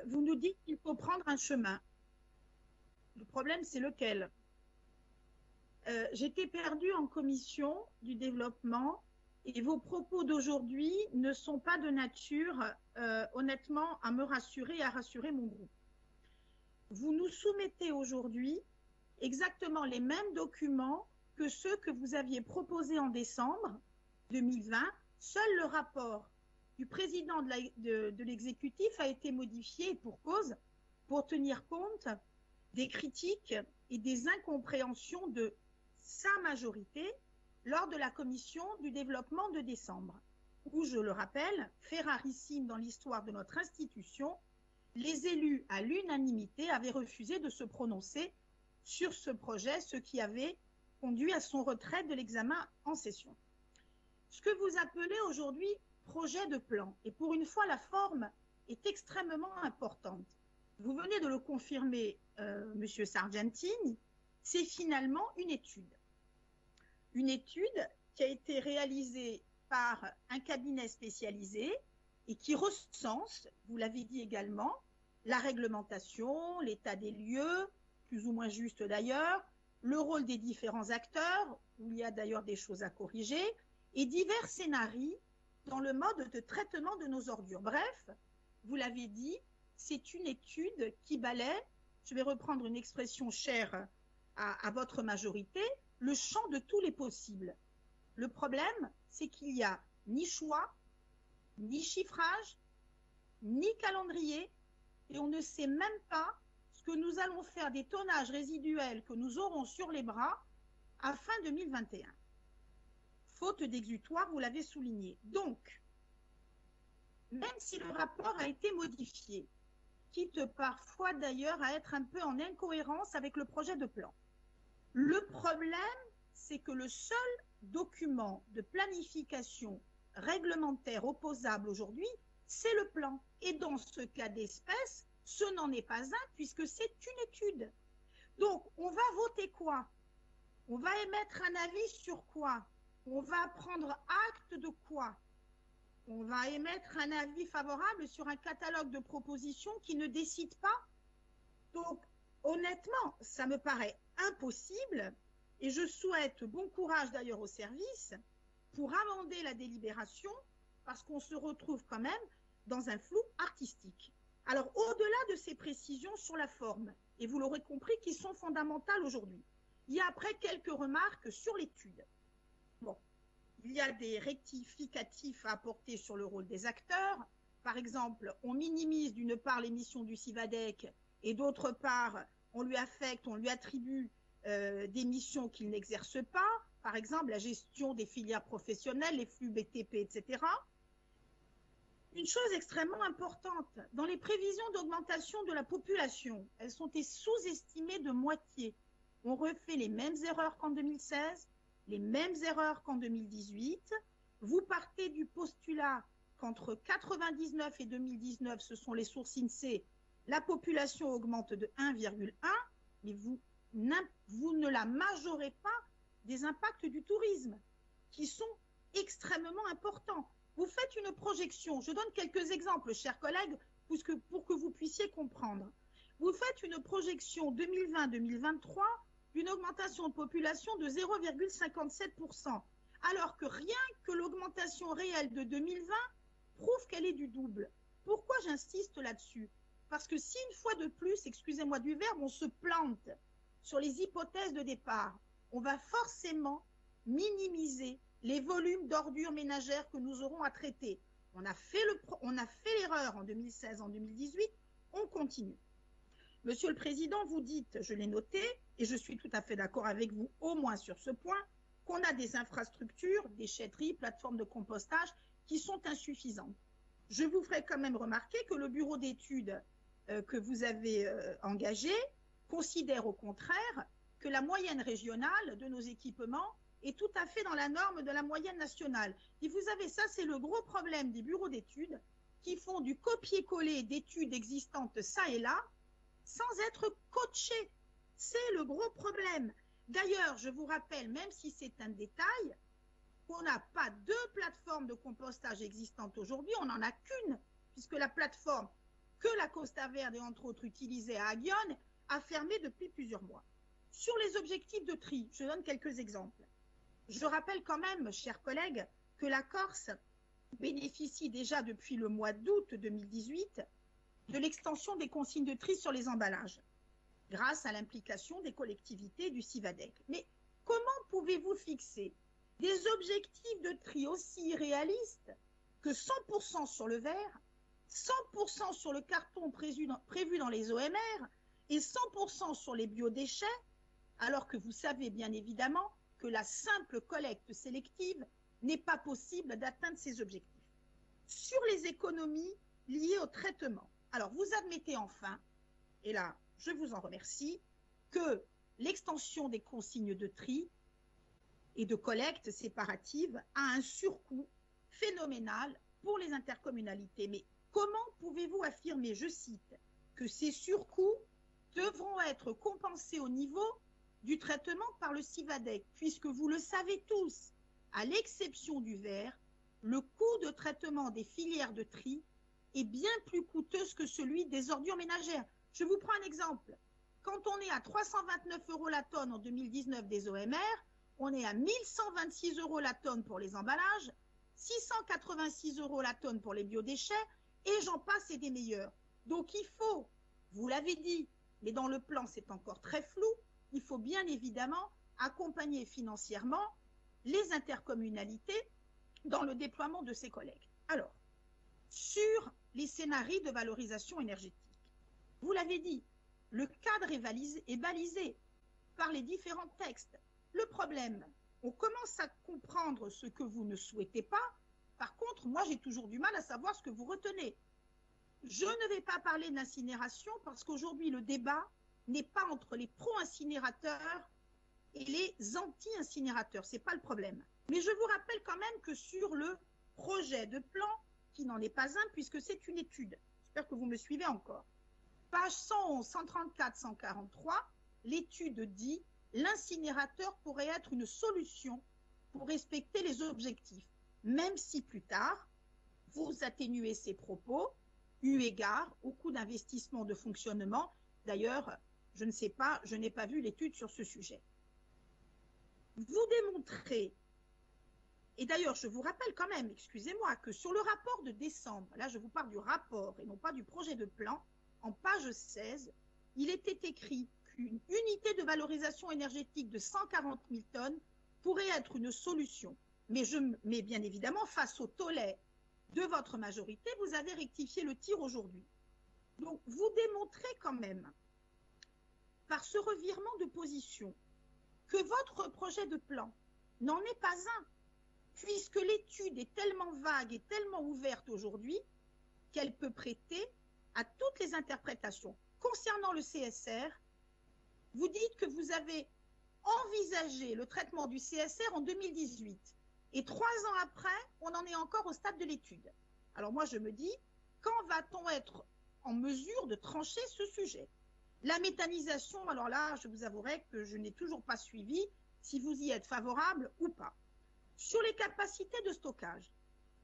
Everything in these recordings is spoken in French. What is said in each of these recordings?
Vous nous dites qu'il faut prendre un chemin. Le problème, c'est lequel? J'étais perdue en commission du développement et vos propos d'aujourd'hui ne sont pas de nature, honnêtement, à me rassurer et à rassurer mon groupe. Vous nous soumettez aujourd'hui exactement les mêmes documents que ceux que vous aviez proposés en décembre 2020. Seul le rapport du président de l'exécutif a été modifié pour cause, pour tenir compte des critiques et des incompréhensions de sa majorité lors de la commission du développement de décembre, où, je le rappelle, fait rarissime dans l'histoire de notre institution, les élus à l'unanimité avaient refusé de se prononcer sur ce projet, ce qui avait conduit à son retrait de l'examen en session. Ce que vous appelez aujourd'hui projet de plan, et pour une fois la forme est extrêmement importante. Vous venez de le confirmer, Monsieur Sargentini, c'est finalement une étude. Une étude qui a été réalisée par un cabinet spécialisé et qui recense, vous l'avez dit également, la réglementation, l'état des lieux, plus ou moins juste d'ailleurs, le rôle des différents acteurs, où il y a d'ailleurs des choses à corriger, et divers scénarios dans le mode de traitement de nos ordures. Bref, vous l'avez dit, c'est une étude qui balaie, je vais reprendre une expression chère à votre majorité, le champ de tous les possibles. Le problème, c'est qu'il n'y a ni choix, ni chiffrage, ni calendrier, et on ne sait même pas ce que nous allons faire des tonnages résiduels que nous aurons sur les bras à fin 2021. Faute d'exutoire, vous l'avez souligné. Donc, même si le rapport a été modifié, quitte parfois d'ailleurs à être un peu en incohérence avec le projet de plan, le problème, c'est que le seul document de planification réglementaire opposable aujourd'hui, c'est le plan. Et dans ce cas d'espèce, ce n'en est pas un puisque c'est une étude. Donc, on va voter quoi? On va émettre un avis sur quoi? On va prendre acte de quoi? On va émettre un avis favorable sur un catalogue de propositions qui ne décide pas. Donc, honnêtement, ça me paraît impossible et je souhaite bon courage d'ailleurs au service pour amender la délibération parce qu'on se retrouve quand même dans un flou artistique. Alors, au-delà de ces précisions sur la forme, et vous l'aurez compris, qui sont fondamentales aujourd'hui, il y a après quelques remarques sur l'étude. Bon, il y a des rectificatifs à apporter sur le rôle des acteurs. Par exemple, on minimise d'une part les missions du CIVADEC et d'autre part, on lui affecte, on lui attribue des missions qu'il n'exerce pas. Par exemple, la gestion des filières professionnelles, les flux BTP, etc. Une chose extrêmement importante, dans les prévisions d'augmentation de la population, elles sont sous-estimées de moitié. On refait les mêmes erreurs qu'en 2016, les mêmes erreurs qu'en 2018. Vous partez du postulat qu'entre 1999 et 2019, ce sont les sources INSEE, la population augmente de 1,1, mais vous ne la majorez pas des impacts du tourisme, qui sont extrêmement importants. Vous faites une projection, je donne quelques exemples, chers collègues, pour que vous puissiez comprendre. Vous faites une projection 2020-2023 d'une augmentation de population de 0,57%, alors que rien que l'augmentation réelle de 2020 prouve qu'elle est du double. Pourquoi j'insiste là-dessus? Parce que si une fois de plus, excusez-moi du verbe, on se plante sur les hypothèses de départ, on va forcément minimiser les volumes d'ordures ménagères que nous aurons à traiter. On a fait l'erreur en 2016, en 2018, on continue. Monsieur le Président, vous dites, je l'ai noté, et je suis tout à fait d'accord avec vous, au moins sur ce point, qu'on a des infrastructures, déchetteries, plateformes de compostage qui sont insuffisantes. Je vous ferai quand même remarquer que le bureau d'études que vous avez engagé considère au contraire que la moyenne régionale de nos équipements est tout à fait dans la norme de la moyenne nationale. Et vous avez ça, c'est le gros problème des bureaux d'études qui font du copier-coller d'études existantes ça et là, sans être coachés. C'est le gros problème. D'ailleurs, je vous rappelle, même si c'est un détail, qu'on n'a pas deux plateformes de compostage existantes aujourd'hui, on n'en a qu'une, puisque la plateforme que la Costa Verde et entre autres utilisée à Aguillon, a fermé depuis plusieurs mois. Sur les objectifs de tri, je donne quelques exemples. Je rappelle quand même, chers collègues, que la Corse bénéficie déjà depuis le mois d'août 2018 de l'extension des consignes de tri sur les emballages, grâce à l'implication des collectivités du CIVADEC. Mais comment pouvez-vous fixer des objectifs de tri aussi réalistes que 100% sur le verre, 100% sur le carton prévu dans les OMR et 100% sur les biodéchets, alors que vous savez bien évidemment que la simple collecte sélective n'est pas possible d'atteindre ces objectifs. Sur les économies liées au traitement, alors vous admettez enfin, et là je vous en remercie, que l'extension des consignes de tri et de collecte séparative a un surcoût phénoménal pour les intercommunalités. Mais comment pouvez-vous affirmer, je cite, que ces surcoûts devront être compensés au niveau du traitement par le CIVADEC, puisque vous le savez tous, à l'exception du verre, le coût de traitement des filières de tri est bien plus coûteux que celui des ordures ménagères. Je vous prends un exemple. Quand on est à 329 € la tonne en 2019 des OMR, on est à 1126 € la tonne pour les emballages, 686 € la tonne pour les biodéchets, et j'en passe et des meilleurs. Donc il faut, vous l'avez dit, mais dans le plan c'est encore très flou, il faut bien évidemment accompagner financièrement les intercommunalités dans le déploiement de ces collègues. Alors, sur les scénarios de valorisation énergétique, vous l'avez dit, le cadre est balisé par les différents textes. Le problème, on commence à comprendre ce que vous ne souhaitez pas. Par contre, moi, j'ai toujours du mal à savoir ce que vous retenez. Je ne vais pas parler de l'incinération parce qu'aujourd'hui, le débat n'est pas entre les pro-incinérateurs et les anti-incinérateurs. Ce n'est pas le problème. Mais je vous rappelle quand même que sur le projet de plan, qui n'en est pas un puisque c'est une étude, j'espère que vous me suivez encore, page 111, 134, 143, l'étude dit « L'incinérateur pourrait être une solution pour respecter les objectifs, même si plus tard, vous atténuez ces propos, eu égard au coût d'investissement de fonctionnement. » D'ailleurs, je ne sais pas, je n'ai pas vu l'étude sur ce sujet. Vous démontrez, et d'ailleurs, je vous rappelle quand même, excusez-moi, que sur le rapport de décembre, là je vous parle du rapport et non pas du projet de plan, en page 16, il était écrit qu'une unité de valorisation énergétique de 140 000 tonnes pourrait être une solution. Mais bien évidemment, face au tollé de votre majorité, vous avez rectifié le tir aujourd'hui. Donc, vous démontrez quand même, par ce revirement de position, que votre projet de plan n'en est pas un, puisque l'étude est tellement vague et tellement ouverte aujourd'hui qu'elle peut prêter à toutes les interprétations. Concernant le CSR, vous dites que vous avez envisagé le traitement du CSR en 2018 et 3 ans après, on en est encore au stade de l'étude. Alors moi, je me dis, quand va-t-on être en mesure de trancher ce sujet? La méthanisation, alors là, je vous avouerai que je n'ai toujours pas suivi si vous y êtes favorable ou pas. Sur les capacités de stockage,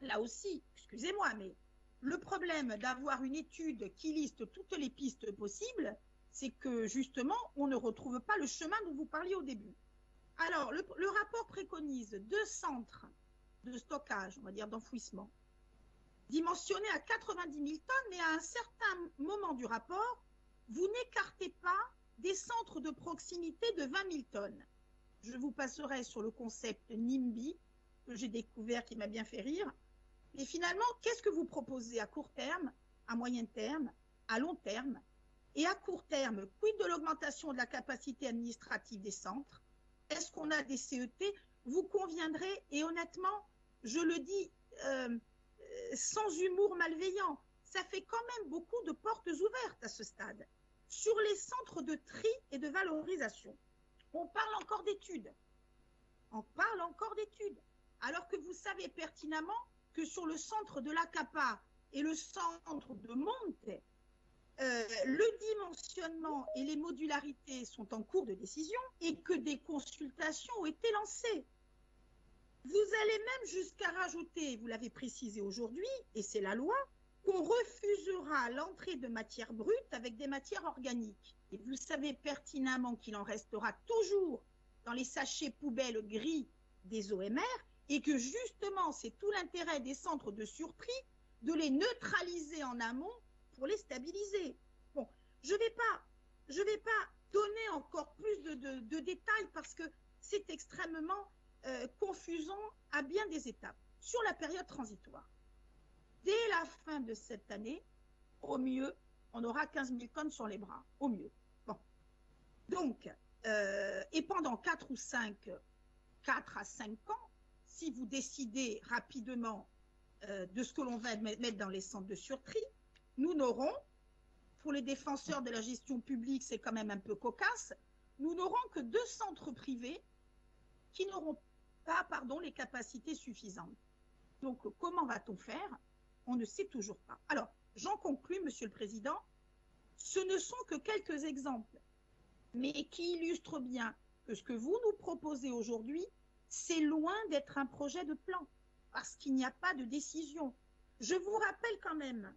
là aussi, excusez-moi, mais le problème d'avoir une étude qui liste toutes les pistes possibles, c'est que justement, on ne retrouve pas le chemin dont vous parliez au début. Alors, le rapport préconise 2 centres de stockage, on va dire d'enfouissement, dimensionnés à 90 000 tonnes, mais à un certain moment du rapport, vous n'écartez pas des centres de proximité de 20 000 tonnes. Je vous passerai sur le concept NIMBY, que j'ai découvert, qui m'a bien fait rire. Et finalement, qu'est-ce que vous proposez à court terme, à moyen terme, à long terme? Et à court terme, quid de l'augmentation de la capacité administrative des centres? Est-ce qu'on a des CET? Vous conviendrez, et honnêtement, je le dis sans humour malveillant, ça fait quand même beaucoup de portes ouvertes à ce stade. Sur les centres de tri et de valorisation, on parle encore d'études. On parle encore d'études. Alors que vous savez pertinemment que sur le centre de l'ACAPA et le centre de Monte, le dimensionnement et les modularités sont en cours de décision et que des consultations ont été lancées. Vous allez même jusqu'à rajouter, vous l'avez précisé aujourd'hui, et c'est la loi, qu'on refusera l'entrée de matières brutes avec des matières organiques. Et vous savez pertinemment qu'il en restera toujours dans les sachets poubelles gris des OMR et que justement, c'est tout l'intérêt des centres de surtri de les neutraliser en amont pour les stabiliser. Bon, je vais pas donner encore plus de détails parce que c'est extrêmement confusant à bien des étapes. Sur la période transitoire, dès la fin de cette année, au mieux, on aura 15 000 tonnes sur les bras, au mieux. Bon. Donc, et pendant 4 à 5 ans, si vous décidez rapidement de ce que l'on va mettre dans les centres de surtri, nous n'aurons, pour les défenseurs de la gestion publique, c'est quand même un peu cocasse, nous n'aurons que 2 centres privés qui n'auront pas, les capacités suffisantes. Donc, comment va-t-on faire? On ne sait toujours pas. Alors, j'en conclus, Monsieur le Président, ce ne sont que quelques exemples, mais qui illustrent bien que ce que vous nous proposez aujourd'hui, c'est loin d'être un projet de plan, parce qu'il n'y a pas de décision. Je vous rappelle quand même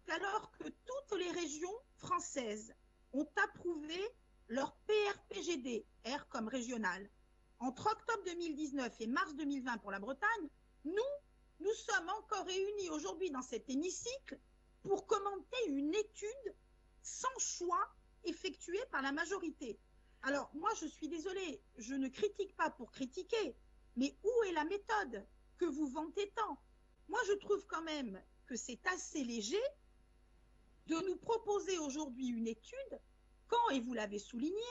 qu'alors que toutes les régions françaises ont approuvé leur PRPGD, R comme régional, entre octobre 2019 et mars 2020 pour la Bretagne, nous sommes encore réunis aujourd'hui dans cet hémicycle pour commenter une étude sans choix effectuée par la majorité. Alors, moi, je suis désolée, je ne critique pas pour critiquer, mais où est la méthode que vous vantez tant? Moi, je trouve quand même que c'est assez léger de nous proposer aujourd'hui une étude quand, et vous l'avez souligné,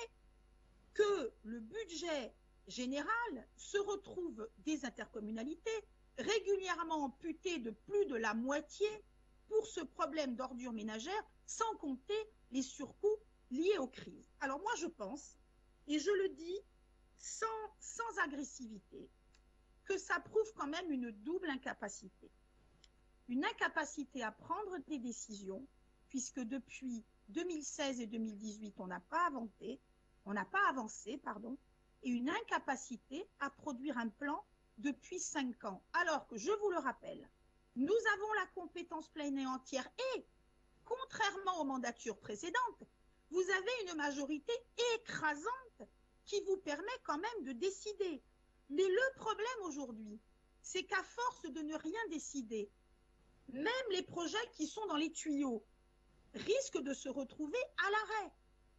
que le budget général se retrouve des intercommunalités régulièrement amputé de plus de la moitié pour ce problème d'ordures ménagères, sans compter les surcoûts liés aux crises. Alors moi, je pense, et je le dis sans agressivité, que ça prouve quand même une double incapacité. Une incapacité à prendre des décisions, puisque depuis 2016 et 2018, on n'a pas avancé, et une incapacité à produire un plan depuis 5 ans. Alors que, je vous le rappelle, nous avons la compétence pleine et entière et, contrairement aux mandatures précédentes, vous avez une majorité écrasante qui vous permet quand même de décider. Mais le problème aujourd'hui, c'est qu'à force de ne rien décider, même les projets qui sont dans les tuyaux risquent de se retrouver à l'arrêt.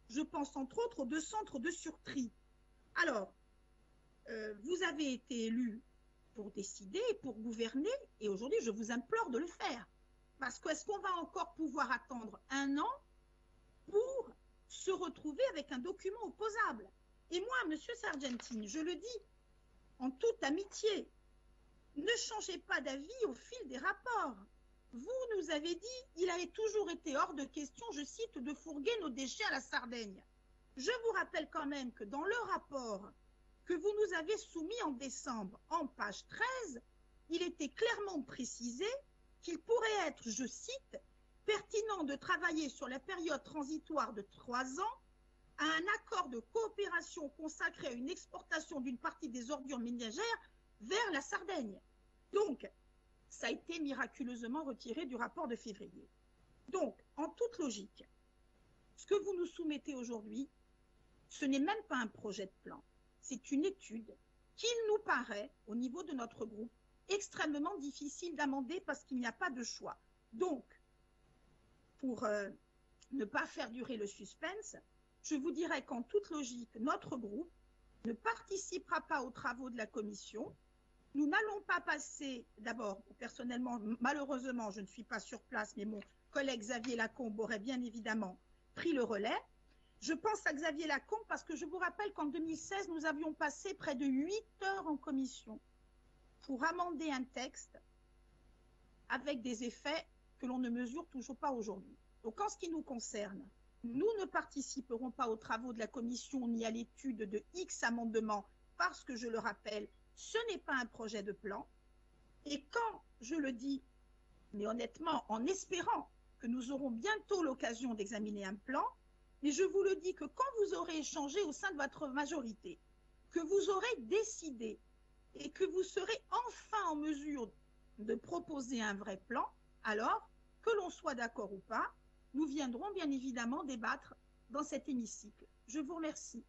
Je pense entre autres aux 2 centres de surtri. Alors, vous avez été élu pour décider, pour gouverner, et aujourd'hui, je vous implore de le faire. Parce que est-ce qu'on va encore pouvoir attendre 1 an pour se retrouver avec un document opposable? Et moi, Monsieur Sargentini, je le dis en toute amitié, ne changez pas d'avis au fil des rapports. Vous nous avez dit, il a toujours été hors de question, je cite, de fourguer nos déchets à la Sardaigne. Je vous rappelle quand même que dans le rapport que vous nous avez soumis en décembre, en page 13, il était clairement précisé qu'il pourrait être, je cite, pertinent de travailler sur la période transitoire de 3 ans à un accord de coopération consacré à une exportation d'une partie des ordures ménagères vers la Sardaigne. Donc, ça a été miraculeusement retiré du rapport de février. Donc, en toute logique, ce que vous nous soumettez aujourd'hui, ce n'est même pas un projet de plan. C'est une étude qu'il nous paraît, au niveau de notre groupe, extrêmement difficile d'amender parce qu'il n'y a pas de choix. Donc, pour ne pas faire durer le suspense, je vous dirais qu'en toute logique, notre groupe ne participera pas aux travaux de la commission. Nous n'allons pas passer, d'abord, personnellement, malheureusement, je ne suis pas sur place, mais mon collègue Xavier Lacombe aurait bien évidemment pris le relais. Je pense à Xavier Lacombe parce que je vous rappelle qu'en 2016, nous avions passé près de 8 heures en commission pour amender un texte avec des effets que l'on ne mesure toujours pas aujourd'hui. Donc, en ce qui nous concerne, nous ne participerons pas aux travaux de la commission ni à l'étude de X amendements parce que, je le rappelle, ce n'est pas un projet de plan. Et quand je le dis, mais honnêtement, en espérant que nous aurons bientôt l'occasion d'examiner un plan, mais je vous le dis que quand vous aurez échangé au sein de votre majorité, que vous aurez décidé et que vous serez enfin en mesure de proposer un vrai plan, alors que l'on soit d'accord ou pas, nous viendrons bien évidemment débattre dans cet hémicycle. Je vous remercie.